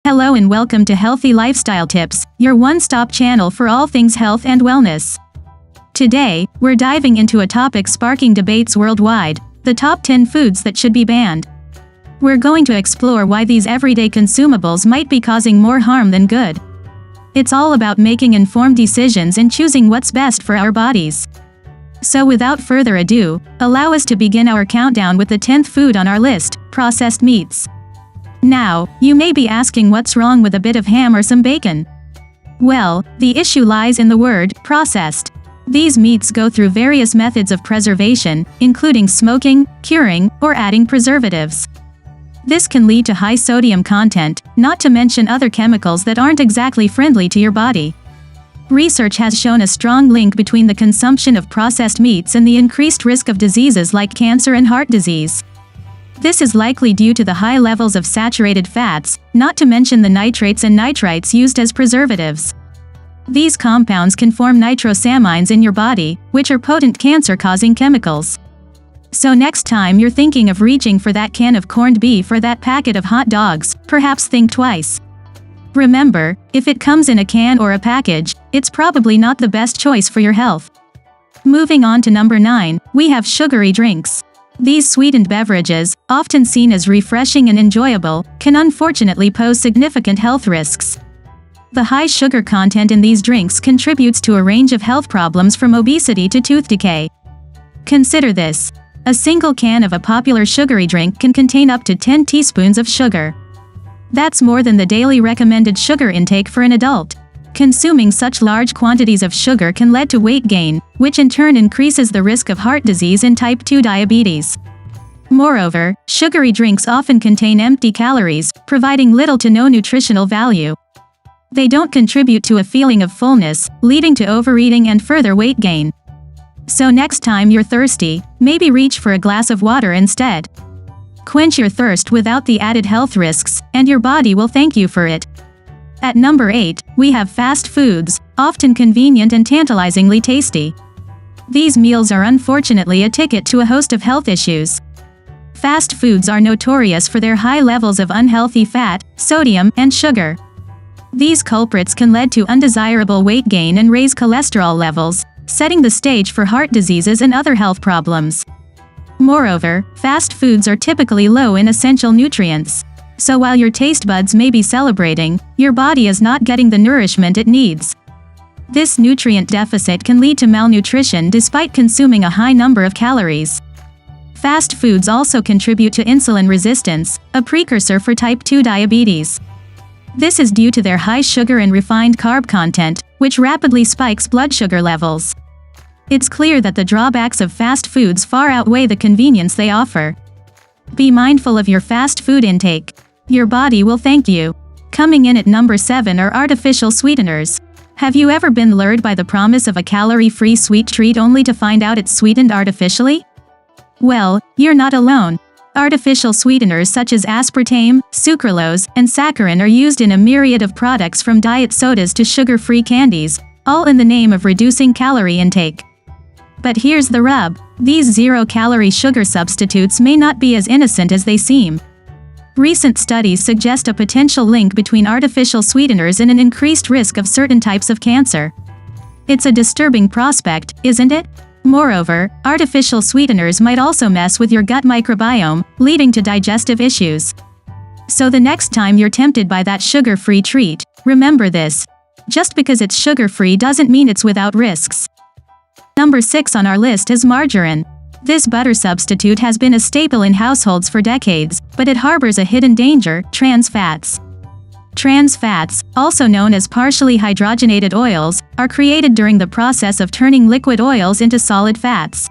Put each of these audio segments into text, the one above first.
Hello and welcome to Healthy Lifestyle Tips, your one-stop channel for all things health and wellness. Today, we're diving into a topic sparking debates worldwide: the top 10 foods that should be banned. We're going to explore why these everyday consumables might be causing more harm than good. It's all about making informed decisions and choosing what's best for our bodies. So without further ado, allow us to begin our countdown with the 10th food on our list: processed meats. Now, you may be asking what's wrong with a bit of ham or some bacon. Well, the issue lies in the word processed. These meats go through various methods of preservation, including smoking, curing, or adding preservatives. This can lead to high sodium content, not to mention other chemicals that aren't exactly friendly to your body. Research has shown a strong link between the consumption of processed meats and the increased risk of diseases like cancer and heart disease. This is likely due to the high levels of saturated fats, not to mention the nitrates and nitrites used as preservatives. These compounds can form nitrosamines in your body, which are potent cancer-causing chemicals. So next time you're thinking of reaching for that can of corned beef or that packet of hot dogs, perhaps think twice. Remember, if it comes in a can or a package, it's probably not the best choice for your health. Moving on to number 9, we have sugary drinks. These sweetened beverages, often seen as refreshing and enjoyable, can unfortunately pose significant health risks. The high sugar content in these drinks contributes to a range of health problems from obesity to tooth decay. Consider this: a single can of a popular sugary drink can contain up to 10 teaspoons of sugar. That's more than the daily recommended sugar intake for an adult. Consuming such large quantities of sugar can lead to weight gain, which in turn increases the risk of heart disease and type 2 diabetes. Moreover, sugary drinks often contain empty calories, providing little to no nutritional value. They don't contribute to a feeling of fullness, leading to overeating and further weight gain. So next time you're thirsty, maybe reach for a glass of water instead. Quench your thirst without the added health risks, and your body will thank you for it. At number 8, we have fast foods, often convenient and tantalizingly tasty. These meals are unfortunately a ticket to a host of health issues. Fast foods are notorious for their high levels of unhealthy fat, sodium, and sugar. These culprits can lead to undesirable weight gain and raise cholesterol levels, setting the stage for heart diseases and other health problems. Moreover, fast foods are typically low in essential nutrients. So while your taste buds may be celebrating, your body is not getting the nourishment it needs. This nutrient deficit can lead to malnutrition despite consuming a high number of calories. Fast foods also contribute to insulin resistance, a precursor for type 2 diabetes. This is due to their high sugar and refined carb content, which rapidly spikes blood sugar levels. It's clear that the drawbacks of fast foods far outweigh the convenience they offer. Be mindful of your fast food intake. Your body will thank you. Coming in at number 7 are artificial sweeteners. Have you ever been lured by the promise of a calorie-free sweet treat only to find out it's sweetened artificially? Well, you're not alone. Artificial sweeteners such as aspartame, sucralose, and saccharin are used in a myriad of products from diet sodas to sugar-free candies, all in the name of reducing calorie intake. But here's the rub: these zero-calorie sugar substitutes may not be as innocent as they seem. Recent studies suggest a potential link between artificial sweeteners and an increased risk of certain types of cancer. It's a disturbing prospect, isn't it? Moreover, artificial sweeteners might also mess with your gut microbiome, leading to digestive issues. So the next time you're tempted by that sugar-free treat, remember this: just because it's sugar-free doesn't mean it's without risks. Number 6 on our list is margarine. This butter substitute has been a staple in households for decades, but it harbors a hidden danger: trans fats. Trans fats, also known as partially hydrogenated oils, are created during the process of turning liquid oils into solid fats.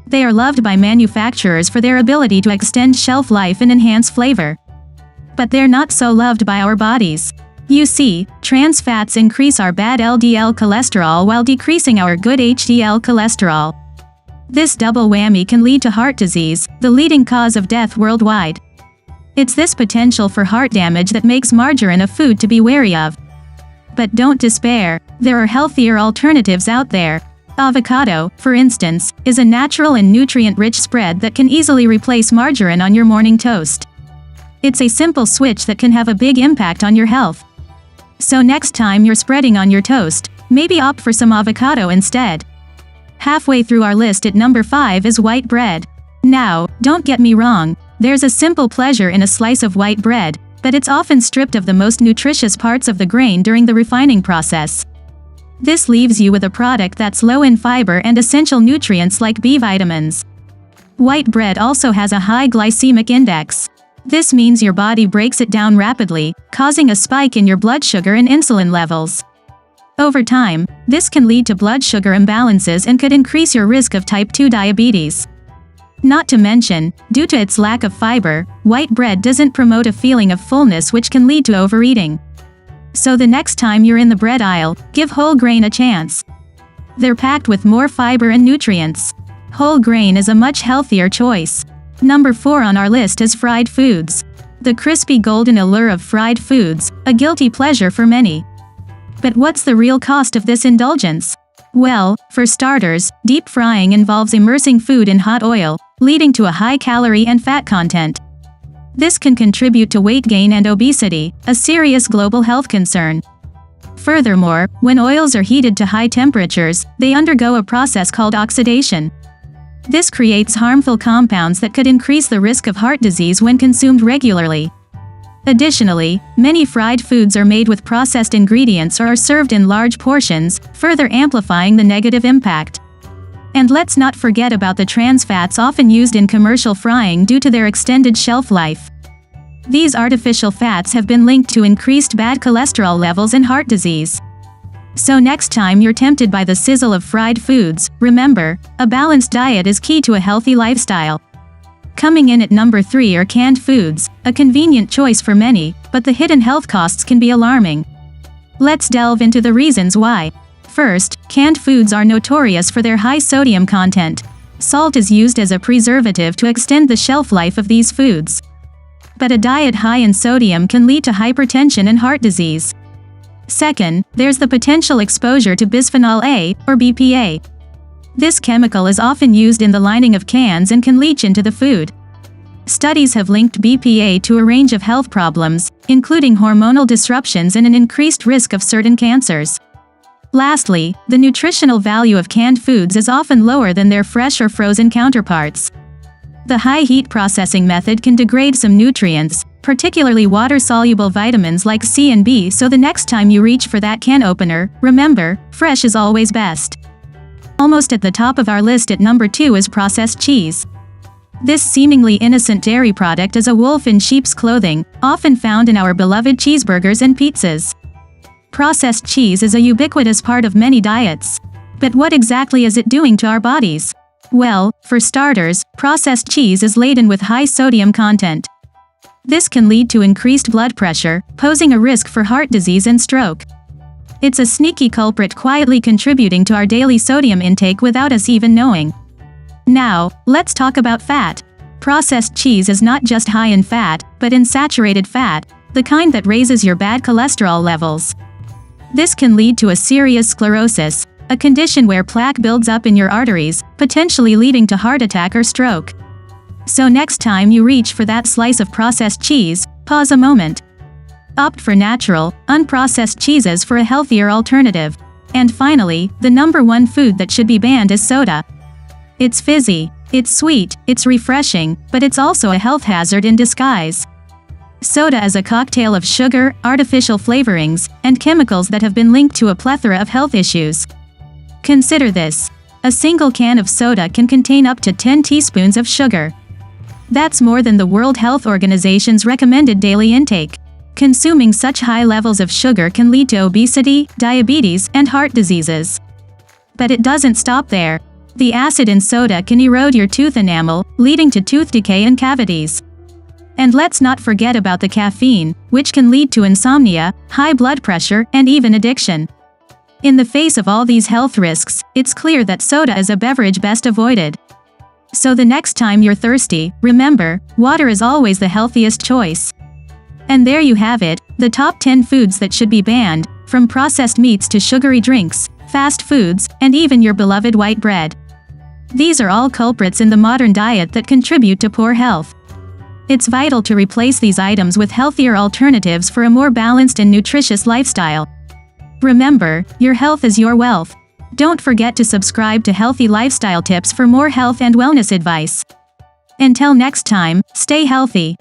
They are loved by manufacturers for their ability to extend shelf life and enhance flavor. But they're not so loved by our bodies. You see, trans fats increase our bad LDL cholesterol while decreasing our good HDL cholesterol. This double whammy can lead to heart disease, the leading cause of death worldwide. It's this potential for heart damage that makes margarine a food to be wary of. But don't despair, there are healthier alternatives out there. Avocado, for instance, is a natural and nutrient-rich spread that can easily replace margarine on your morning toast. It's a simple switch that can have a big impact on your health. So next time you're spreading on your toast, maybe opt for some avocado instead. Halfway through our list at number 5 is white bread. Now, don't get me wrong, there's a simple pleasure in a slice of white bread, but it's often stripped of the most nutritious parts of the grain during the refining process. This leaves you with a product that's low in fiber and essential nutrients like B vitamins. White bread also has a high glycemic index. This means your body breaks it down rapidly, causing a spike in your blood sugar and insulin levels. Over time, this can lead to blood sugar imbalances and could increase your risk of type 2 diabetes. Not to mention, due to its lack of fiber, white bread doesn't promote a feeling of fullness which can lead to overeating. So the next time you're in the bread aisle, give whole grain a chance. They're packed with more fiber and nutrients. Whole grain is a much healthier choice. Number 4 on our list is fried foods. The crispy golden allure of fried foods, a guilty pleasure for many. But what's the real cost of this indulgence? Well, for starters, deep frying involves immersing food in hot oil, leading to a high calorie and fat content. This can contribute to weight gain and obesity, a serious global health concern. Furthermore, when oils are heated to high temperatures, they undergo a process called oxidation. This creates harmful compounds that could increase the risk of heart disease when consumed regularly. Additionally, many fried foods are made with processed ingredients or are served in large portions, further amplifying the negative impact. And let's not forget about the trans fats often used in commercial frying due to their extended shelf life. These artificial fats have been linked to increased bad cholesterol levels and heart disease. So next time you're tempted by the sizzle of fried foods, remember, a balanced diet is key to a healthy lifestyle. Coming in at number 3 are canned foods, a convenient choice for many, but the hidden health costs can be alarming. Let's delve into the reasons why. First, canned foods are notorious for their high sodium content. Salt is used as a preservative to extend the shelf life of these foods. But a diet high in sodium can lead to hypertension and heart disease. Second, there's the potential exposure to bisphenol A, or BPA. This chemical is often used in the lining of cans and can leach into the food. Studies have linked BPA to a range of health problems, including hormonal disruptions and an increased risk of certain cancers. Lastly, the nutritional value of canned foods is often lower than their fresh or frozen counterparts. The high heat processing method can degrade some nutrients, particularly water-soluble vitamins like C and B, so the next time you reach for that can opener, remember, fresh is always best. Almost at the top of our list at number 2 is processed cheese. This seemingly innocent dairy product is a wolf in sheep's clothing, often found in our beloved cheeseburgers and pizzas. Processed cheese is a ubiquitous part of many diets. But what exactly is it doing to our bodies? Well, for starters, processed cheese is laden with high sodium content. This can lead to increased blood pressure, posing a risk for heart disease and stroke. It's a sneaky culprit quietly contributing to our daily sodium intake without us even knowing. Now, let's talk about fat. Processed cheese is not just high in fat, but in saturated fat, the kind that raises your bad cholesterol levels. This can lead to a serious sclerosis, a condition where plaque builds up in your arteries, potentially leading to heart attack or stroke. So next time you reach for that slice of processed cheese, pause a moment. Opt for natural, unprocessed cheeses for a healthier alternative. And finally, the number 1 food that should be banned is soda. It's fizzy, it's sweet, it's refreshing, but it's also a health hazard in disguise. Soda is a cocktail of sugar, artificial flavorings, and chemicals that have been linked to a plethora of health issues. Consider this. A single can of soda can contain up to 10 teaspoons of sugar. That's more than the World Health Organization's recommended daily intake. Consuming such high levels of sugar can lead to obesity, diabetes, and heart diseases. But it doesn't stop there. The acid in soda can erode your tooth enamel, leading to tooth decay and cavities. And let's not forget about the caffeine, which can lead to insomnia, high blood pressure, and even addiction. In the face of all these health risks, it's clear that soda is a beverage best avoided. So the next time you're thirsty, remember, water is always the healthiest choice. And there you have it, the top 10 foods that should be banned, from processed meats to sugary drinks, fast foods, and even your beloved white bread. These are all culprits in the modern diet that contribute to poor health. It's vital to replace these items with healthier alternatives for a more balanced and nutritious lifestyle. Remember, your health is your wealth. Don't forget to subscribe to Healthy Lifestyle Tips for more health and wellness advice. Until next time, stay healthy.